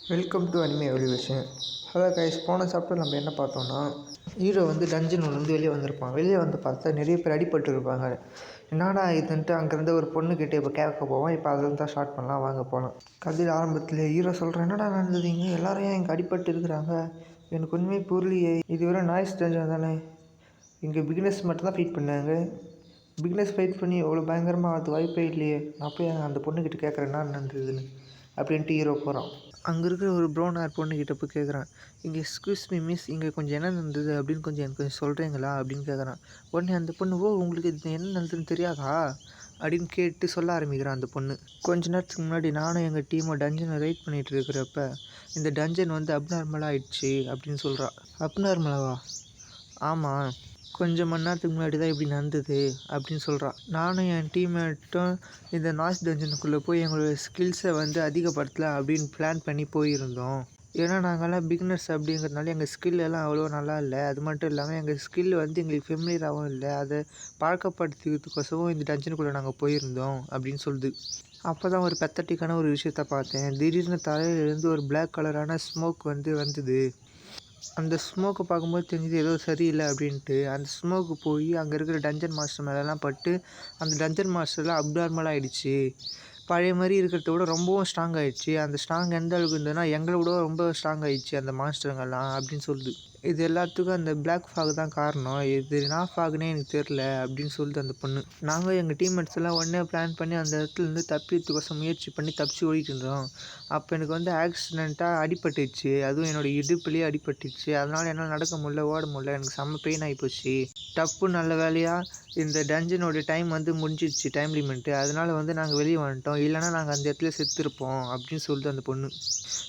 Welcome to anime evolution. Hello guys, போன chapter நம்ம என்ன பார்த்தோம்னா, ஹீரோ வந்து டஞ்சன் வந்து வெளியே வந்திருப்பான். வெளியே வந்து பார்த்தா நிறைய பேர் அடிபட்டு இருப்பாங்க. என்னடா இதுன்ட்டு அங்கேருந்து ஒரு பொண்ணுக்கிட்டே இப்போ கேட்க போவோம். இப்போ அதில் தான் ஸ்டார்ட் பண்ணலாம், வாங்க போகலாம். கதையில் ஆரம்பத்தில் ஹீரோ சொல்கிறேன், என்னடா நடந்ததுங்க, எல்லாரும் ஏன் இங்கே அடிபட்டு இருக்கிறாங்க, எனக்கு ஒன்றுமே புரியலையே, இதுவரை நாய்ஸ் டஞ்சன் தானே, இங்கே பிகினஸ் மட்டும் தான் ஃபைட் பண்ணாங்க, பிகினஸ் ஃபைட் பண்ணி எவ்வளோ பயங்கரமாக அது வாய்ப்பே இல்லையே, நான் போய் அந்த பொண்ணுக்கிட்ட கேட்குறேன் என்ன நடந்ததுன்னு அப்படின்ட்டு ஹீரோ போகிறான். அங்கே இருக்கிற ஒரு ப்ரௌன் ஹேர் பொண்ணுக்கிட்ட போய் கேட்குறான், இங்கே எக்ஸ்கியூஸ் மீ மிஸ், இங்கே கொஞ்சம் என்ன நடந்தது அப்படின்னு எனக்கு கொஞ்சம் சொல்கிறீங்களா அப்படின்னு கேட்குறான். உடனே அந்த பொண்ணு, ஓ உங்களுக்கு இது என்ன நடந்ததுன்னு தெரியாதா அப்படின்னு கேட்டு சொல்ல ஆரம்பிக்கிறான் அந்த பொண்ணு. கொஞ்ச நேரத்துக்கு முன்னாடி நானும் எங்கள் டீமை டஞ்சனை ரைட் பண்ணிகிட்டு இருக்கிறப்ப இந்த டஞ்சன் வந்து அப்நார்மலாக ஆயிடுச்சு அப்படின்னு சொல்கிறான். அப்நார்மலாவா? ஆமாம், கொஞ்சம் மணி நேரத்துக்கு முன்னாடி தான் இப்படி நடந்தது அப்படின்னு சொல்கிறான். நானும் என் டீம்மேட்டும் இந்த நாய்ஸ் டஞ்சனுக்குள்ளே போய் எங்களோட ஸ்கில்ஸை வந்து அதிகப்படுத்தலாம் அப்படின்னு பிளான் பண்ணி போயிருந்தோம். ஏன்னா நாங்கள்லாம் பிகினர்ஸ் அப்படிங்கிறதுனால எங்கள் ஸ்கில் எல்லாம் அவ்வளோ நல்லா இல்லை. அது மட்டும் இல்லாமல் எங்கள் ஸ்கில் வந்து எங்களுக்கு ஃபெமிலியராகவும் இல்லை. அதை பழக்கப்படுத்துறதுக்கோசமும் இந்த டஞ்சனுக்குள்ளே நாங்கள் போயிருந்தோம் அப்படின்னு சொல்லுது. அப்போ தான் ஒரு பெத்தட்டிக்கான ஒரு விஷயத்த பார்த்தேன். திடீர்னு தலையிலேருந்து ஒரு பிளாக் கலரான ஸ்மோக் வந்தது. அந்த ஸ்மோக்கை பார்க்கும்போது தெரிஞ்சது ஏதோ சரியில்லை அப்படின்ட்டு. அந்த ஸ்மோக்கு போய் அங்கே இருக்கிற டஞ்சன் மாஸ்டர் மேலெலாம் பட்டு அந்த டஞ்சன் மாஸ்டர்லாம் அப்நார்மல் ஆகிடுச்சு. பழைய மாதிரி இருக்கிறத விட ரொம்பவும் ஸ்ட்ராங் ஆகிடுச்சு. அந்த ஸ்ட்ராங் எந்த அளவுக்கு இருந்ததுன்னா எங்களை விட ரொம்ப ஸ்ட்ராங் ஆகிடுச்சு அந்த மாஸ்டருங்கெல்லாம் அப்படின்னு சொல்லுது. இது எல்லாத்துக்கும் அந்த பிளாக் ஃபாக் தான் காரணம், இது நான் ஃபாக்னே எனக்கு தெரில அப்படின்னு சொல்லுது அந்த பொண்ணு. நாங்கள் எங்கள் டீம்மேட்ஸ் எல்லாம் உடனே பிளான் பண்ணி அந்த இடத்துலேருந்து தப்பிக்கிறதுக்கோசம் முயற்சி பண்ணி தப்பிச்சு ஓடிட்டு இருந்தோம். அப்போ எனக்கு வந்து ஆக்சிடெண்ட்டாக அடிபட்டுச்சு, அதுவும் என்னோடய இடுப்புலேயே அடிபட்டுச்சு. அதனால் என்னால் நடக்க முடியல, ஓட முடியல, எனக்கு செம்ம பெயின் ஆகிப்போச்சு. டப்பு நல்ல வேலையாக இந்த டஞ்சனோட டைம் வந்து முடிஞ்சிடுச்சு, டைம் லிமிட்டு. அதனால் வந்து நாங்கள் வெளியே வந்துட்டோம், இல்லைனா நாங்கள் அந்த இடத்துல செத்துருப்போம் அப்படின்னு சொல்லிட்டு அந்த பொண்ணு.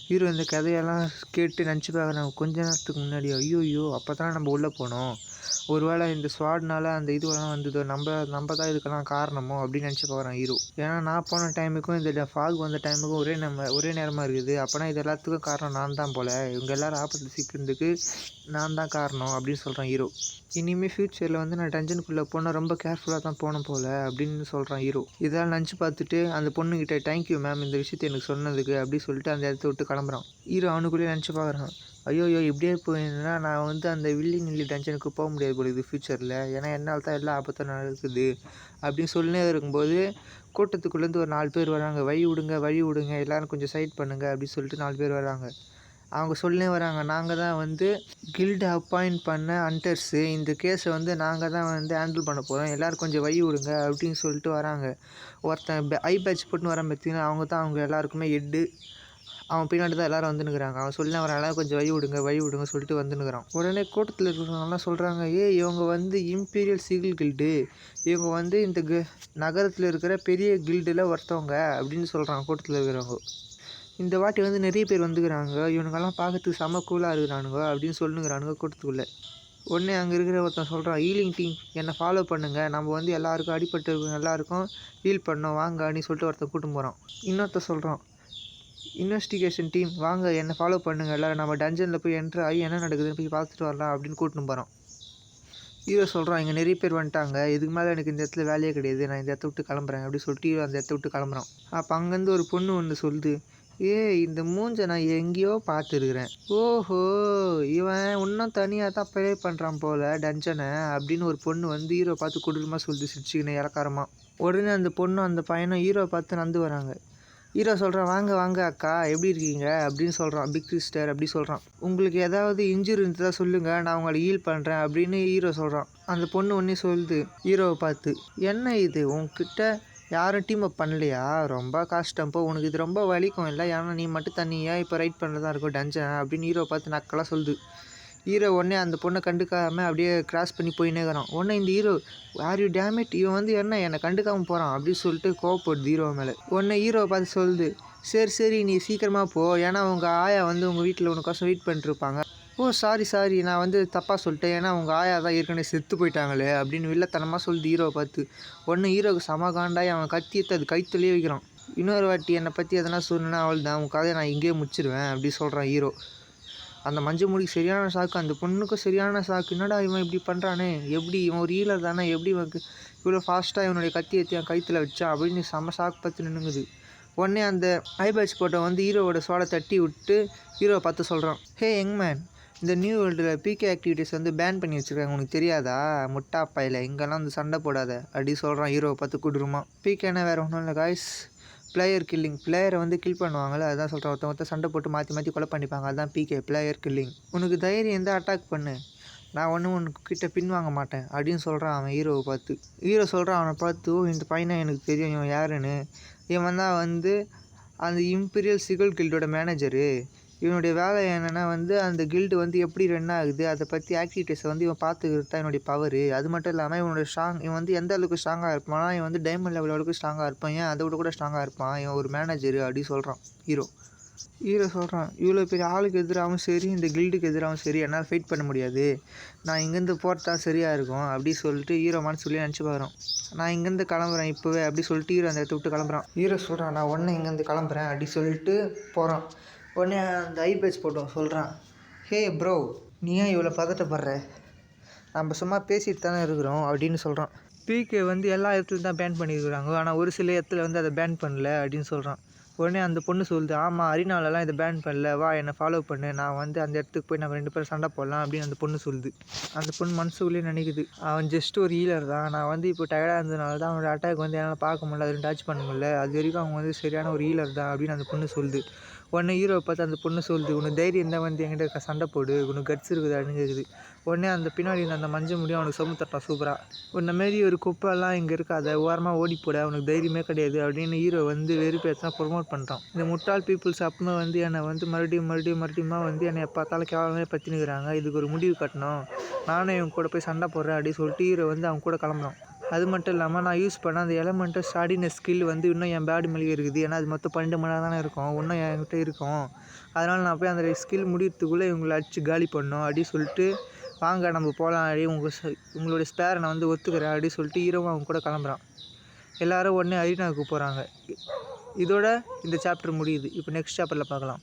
ஹீரோ இந்த கதையெல்லாம் கேட்டு நினச்சி பார்க்குறாங்க. கொஞ்ச நேரத்துக்கு முன்னாடி ஐயோ அப்போ தானே நம்ம உள்ளே போனோம், ஒருவேளை இந்த ஸ்வாட்னால அந்த இதுவெல்லாம் வந்ததோ, நம்ம தான் இதுக்கெல்லாம் காரணமோ அப்படின்னு நினச்சி பார்க்குறான் ஹீரோ. ஏன்னா நான் போன டைமுக்கும் இந்த ஃபாக் வந்த டைமுக்கும் ஒரே நேரமாக இருக்குது. அப்போனா இது எல்லாத்துக்கும் காரணம் நான் தான் போல், இவங்க எல்லோரும் ஆபத்தில் சிக்கிறதுக்கு நான் தான் காரணம் அப்படின்னு சொல்கிறான் ஹீரோ. இனிமேல் ஃப்யூச்சரில் வந்து நான் டஞ்சனுக்குள்ளே போனால் ரொம்ப கேர்ஃபுல்லாக தான் போனேன் போல் அப்படின்னு சொல்கிறான் ஹீரோ. இதெல்லாம் நினச்சி பார்த்துட்டு அந்த பொண்ணுக்கிட்ட, தேங்க்யூ மேம் இந்த விஷயத்தை எனக்கு சொன்னதுக்கு அப்படின்னு சொல்லிட்டு அந்த இடத்த விட்டு கிளம்புறான். ஹீரோ அவனுக்குள்ளேயே நினச்சி பார்க்குறான், ஐயோ இப்படியே போயிருந்தேன்னா நான் வந்து அந்த வில்லி டஞ்சனுக்கு போக முடியாது போல இது ஃப்யூச்சரில், ஏன்னா என்னால் தான் எல்லா ஆபத்தும் நடக்குது அப்படின்னு சொல்லினே இருக்கும்போது கூட்டத்துக்குள்ளேருந்து ஒரு 4 பேர் வராங்க. வழி விடுங்க எல்லோரும் கொஞ்சம் சைட் பண்ணுங்கள் அப்படின்னு சொல்லிட்டு 4 பேர் வராங்க. அவங்க சொல்லினே வராங்க, நாங்கள் தான் வந்து கில்டு அப்பாயிண்ட் பண்ண ஹண்டர்ஸு, இந்த கேஸை வந்து நாங்கள் தான் வந்து ஹேண்டில் பண்ண போகிறோம், எல்லோரும் கொஞ்சம் வழி விடுங்க அப்படின்னு சொல்லிட்டு வராங்க. ஒருத்தன் ஐ பேட்ச் போட்டுன்னு வரான் பார்த்தீங்கன்னா, அவங்க எல்லாருக்குமே ஹெட்டு. அவன் பின்னாடி தான் எல்லோரும் வந்துன்னுக்குறாங்க. அவன் சொல்லி அவன் எல்லோரும் கொஞ்சம் வழி விடுங்க சொல்லிட்டு வந்துன்னுக்குறான். உடனே கூட்டத்தில் இருக்கிறவங்கலாம் சொல்கிறாங்க, இவங்க வந்து இம்பீரியல் சிகில் கில்டு, இவங்க வந்து இந்த நகரத்தில் இருக்கிற பெரிய கில்டில் ஒருத்தவங்க அப்படின்னு சொல்கிறாங்க கூட்டத்தில் இருக்கிறவங்க. இந்த வாட்டி வந்து நிறைய பேர் வந்துக்கிறாங்க, இவனுங்கெல்லாம் பார்க்கறதுக்கு செம்ம கூலாக இருக்கிறானுங்க அப்படின்னு சொல்லுங்கிறானுங்க கூட்டத்துக்குள்ளே. உடனே அங்கே இருக்கிற ஒருத்தன் சொல்கிறான், ஹீலிங் டீம் என்னை ஃபாலோ பண்ணுங்கள், நம்ம வந்து எல்லாருக்கும் அடிபட்டு எல்லாருக்கும் ஹீல் பண்ணோம் வாங்க அப்படின்னு சொல்லிட்டு ஒருத்தன் கூட்டம் போகிறான். இன்னொருத்தன் சொல்கிறான், இன்வெஸ்டிகேஷன் டீம் வாங்க என்னை ஃபாலோ பண்ணுங்கள், எல்லோரும் நம்ம டஞ்சனில் போய் என்ட்ரு ஆகி என்ன நடக்குதுன்னு போய் பார்த்துட்டு வரலாம் அப்படின்னு கூட்டின்னு போகிறான். ஹீரோ சொல்கிறான், இங்கே நிறைய பேர் வந்துட்டாங்க, இதுக்கு மேலே எனக்கு இந்த இடத்துல வேலையே கிடையாது, நான் இந்த இடத்த விட்டு கிளம்புறேன் அப்படின்னு சொல்லிட்டு ஹீரோ அந்த இடத்த விட்டு கிளம்புறான். அப்போ அங்கேருந்து ஒரு பொண்ணு ஒன்று சொல்லுது, இந்த மூஞ்சை நான் எங்கேயோ பார்த்துருக்குறேன், ஓஹோ இவன் இன்னும் தனியாக தான் ப்ளே பண்ணுறான் போல் டஞ்சனை அப்படின்னு ஒரு பொண்ணு வந்து ஹீரோ பார்த்து கொடூரமாக சொல்லுது சிரிச்சுக்கின்னு இலக்காரமாக. உடனே அந்த பொண்ணும் அந்த பையனும் ஹீரோ பார்த்து நடந்து வராங்க. ஹீரோ சொல்கிறான், வாங்க அக்கா எப்படி இருக்கீங்க அப்படின்னு சொல்கிறான், பிக் சிஸ்டர் அப்படி சொல்கிறான். உங்களுக்கு ஏதாவது இன்ஜுரி இருந்ததா சொல்லுங்கள், நான் உங்களை ஹீல் பண்ணுறேன் அப்படின்னு ஹீரோ சொல்கிறான். அந்த பொண்ணு ஒன்றே சொல்லுது ஹீரோவை பார்த்து, என்ன இது உன்கிட்ட யாரும் டீம் அப் பண்ணலையா, ரொம்ப கஷ்டம்ப்போ, உனக்கு இது ரொம்ப வலிக்கும் இல்லை, ஏன்னா நீ மட்டும் தனியாக இப்போ ரைட் பண்ணுறதா இருக்கும் டஞ்சன் அப்படின்னு ஹீரோ பார்த்து நக்கெல்லாம் சொல்லுது. ஹீரோ உடனே அந்த பொண்ணை கண்டுக்காமல் அப்படியே கிராஸ் பண்ணி போயினே இருக்கிறான். உடனே இந்த ஹீரோ, ஆர் யூ டேமிட், இவன் வந்து என்னை கண்டுக்காமல் போகிறான் அப்படின்னு சொல்லிட்டு கோவப்படுது ஹீரோ மேலே. உடனே ஹீரோவை பார்த்து சொல்லுது, சரி நீ சீக்கிரமாக போ, ஏன்னா உங்கள் ஆயா வந்து உங்கள் வீட்டில் உனக்கோசம் வெயிட் பண்ணிட்டுருப்பாங்க. ஓ சாரி நான் வந்து தப்பாக சொல்லிட்டேன், ஏன்னா உங்கள் ஆயா தான் ஏற்கனவே செத்து போயிட்டாங்களே அப்படின்னு வில்லத்தனமாக சொல்லுது ஹீரோவை பார்த்து. உடனே ஹீரோவுக்கு சமகாண்டாய் அவன் கத்தியத்தை அது கைத்துலேயே வைக்கிறான். இன்னொரு வாட்டி என்னை பற்றி எதனா சொன்னா அவள் தான் உன் கதையை நான் இங்கேயே முடிச்சிடுவேன் அப்படி சொல்கிறான் ஹீரோ. அந்த மஞ்சள் முடிக்கு சரியான சாக்கு, அந்த பொண்ணுக்கும் சரியான சாக்கு, என்னடா இவன் இப்படி பண்ணுறானே, எப்படி இவன் ஒரு ஹீலர் தானே, எப்படி இவனுக்கு இவ்வளோ ஃபாஸ்ட்டாக இவனுடைய கத்தி எத்தி என் கைத்தில் வச்சான் அப்படின்னு செம்ம சாக்கு பார்த்து நின்றுங்குது. உடனே அந்த ஐபேட்ச் போட்டோ வந்து ஹீரோவோட சோடை தட்டி விட்டு ஹீரோவை பார்த்து சொல்கிறான், ஹே யங் மேன், இந்த நியூ வேர்ல்டில் பிகே ஆக்டிவிட்டீஸ் வந்து பேன் பண்ணி வச்சுருக்காங்க, உனக்கு தெரியாதா? முட்டாப்பாயில் இங்கெல்லாம் வந்து சண்டை போடாத அப்படி சொல்கிறான் ஹீரோவை பார்த்து கொடூரமா. பிகேனா வேறு ஒன்றும் இல்லை காய்ஸ், பிளேயர் கில்லிங். பிளேயரை வந்து கில் பண்ணுவாங்கள்ல, அதுதான் சொல்கிறேன். ஒருத்தவங்க சண்டை போட்டு மாற்றி கொலை பண்ணிப்பாங்க, அதுதான் பிகே, பிளேயர் கில்லிங். உனக்கு தைரியம் இருந்தால் அட்டாக் பண்ணு, நான் ஒன்றும் உனக்கிட்ட பின்வாங்க மாட்டேன் அப்படின்னு சொல்கிறான் அவன் ஹீரோவை பார்த்து. ஹீரோ சொல்கிறான் அவனை பார்த்து, இந்த பையனை எனக்கு தெரியும், இவன் யாருன்னு. இவன் தான் வந்து அந்த இம்பீரியல் சிகல் கில்டோட மேனேஜரு. இவனுடைய வேலை என்னென்னா வந்து அந்த கில்டு வந்து எப்படி ரன் ஆகுது அதை பற்றி ஆக்டிவிட்டீஸை வந்து இவன் பார்த்துக்கிறது தான் என்னுடைய பவர். அது மட்டும் இல்லாமல் இவன் வந்து எந்த அளவுக்கு ஸ்ட்ராங்காக இருப்பான்னா, இவன் வந்து டைமண்ட் லெவல் அளவுக்கு ஸ்ட்ராங்காக இருப்பான், ஏன் அதை விட கூட ஸ்ட்ராங்காக இருப்பான், இவன் ஒரு மேனேஜரு அப்படின்னு சொல்கிறான் ஹீரோ சொல்கிறான், இவ்வளோ பெரிய ஆளுக்கு எதிராகவும் சரி, இந்த கில்டுக்கு எதிராகவும் சரி, என்னால் ஃபைட் பண்ண முடியாது, நான் இங்கேருந்து போகிறது தான் சரியாக இருக்கும் அப்படி சொல்லிட்டு ஹீரோ மனசுக்குள்ளே நினச்சி பார்க்குறான். நான் இங்கேருந்து கிளம்புறேன் இப்போவே அப்படி சொல்லிட்டு ஹீரோ அந்த இடத்த விட்டு கிளம்புறான். ஹீரோ சொல்கிறான், நான் உடனே இங்கேருந்து கிளம்புறேன் அப்படி சொல்லிட்டு போகிறான். உடனே அந்த ஐபேட்ச் போட்டோ சொல்கிறான், ஹே ப்ரோ, நீ ஏன் இவ்வளோ பதட்டப்படுற, நம்ம சும்மா பேசிட்டு தானே இருக்கிறோம் அப்படின்னு சொல்கிறான். பிகே வந்து எல்லா இடத்துலையும் தான் பேன் பண்ணியிருக்கிறாங்க, ஆனால் ஒரு சில இடத்துல வந்து அதை பேன் பண்ணல அப்படின்னு சொல்கிறான். உடனே அந்த பொண்ணு சொல்லுது, ஆமாம் அரினாலலாம் இதை பேன் பண்ணல, வா என்னை ஃபாலோ பண்ணு, நான் வந்து அந்த இடத்துக்கு போய் நம்ம 2 பேரும் சண்டை போடலாம் அப்படின்னு அந்த பொண்ணு சொல்லுது. அந்த பொண்ணு மனசுக்குள்ளே நினைக்குது, அவன் ஜஸ்ட் ஒரு ஹீலர் தான், நான் வந்து இப்போ டயர்டாக இருந்ததுனால தான் அவனோட அட்டாக் வந்து என்னால் பார்க்க முடியல, அது டச் பண்ண முடியல, அது வரைக்கும் அவங்க வந்து சரியான ஒரு ஹீலர் தான் அப்படின்னு அந்த பொண்ணு சொல்லுது. உடனே ஹீரோவை பார்த்து அந்த பொண்ணு சொல்லுது, உனக்கு தைரியம் தான் வந்து என்கிட்ட சண்டை போடு, உனக்கு கட்ஸ் இருக்குது அப்படின்னு கேட்குது. உடனே அந்த பின்னாடி அந்த மஞ்சள் முடியும் அவனுக்கு சொம்பு தட்டான் சூப்பராக, உன்ன மாரி ஒரு குப்பைலாம் இங்கே இருக்காத, ஓரமாக ஓடி போட, அவனுக்கு தைரியமே கிடையாது அப்படின்னு ஹீரோ வந்து வெறுப்பேற்ற ப்ரொமோட் பண்ணுறான். இந்த முட்டாள் பீப்புள்ஸ் அப்புறமா வந்து என்னை வந்து மறுபடியும் வந்து என்னை பார்த்தாலும் கேவலமே பற்றினுக்கிறாங்க, இதுக்கு ஒரு முடிவு கட்டணும், நானும் இவன் கூட போய் சண்டை போடுறேன் அப்படின்னு சொல்லிட்டு ஹீரோ வந்து அவன் கூட கிளம்புறான். அது மட்டும் இல்லாமல் நான் யூஸ் பண்ண அந்த எலமெண்ட்டை ஸ்டாடின ஸ்கில் வந்து இன்னும் என் பேடி மேலேயே இருக்குது, ஏன்னா அது மொத்தம் 12 மணி நேரம் தானே இருக்கும், இன்னும் என்கிட்ட இருக்கும், அதனால் நான் போய் அந்த ஸ்கில் முடியறதுக்குள்ளே இவங்களை அடித்து காலி பண்ணோம் அப்படின்னு சொல்லிட்டு, வாங்க நம்ம போகலாம் அப்படி உங்களுடைய ஸ்பேரை நான் வந்து ஒத்துக்கிறேன் அப்படின்னு சொல்லிட்டு ஹீரோவும் அவங்க கூட கிளம்புறான். எல்லோரும் உடனே அரினாவுக்கு போகிறாங்க. இதோட இந்த சாப்டர் முடியுது. இப்போ நெக்ஸ்ட் சாப்டரில் பார்க்கலாம்.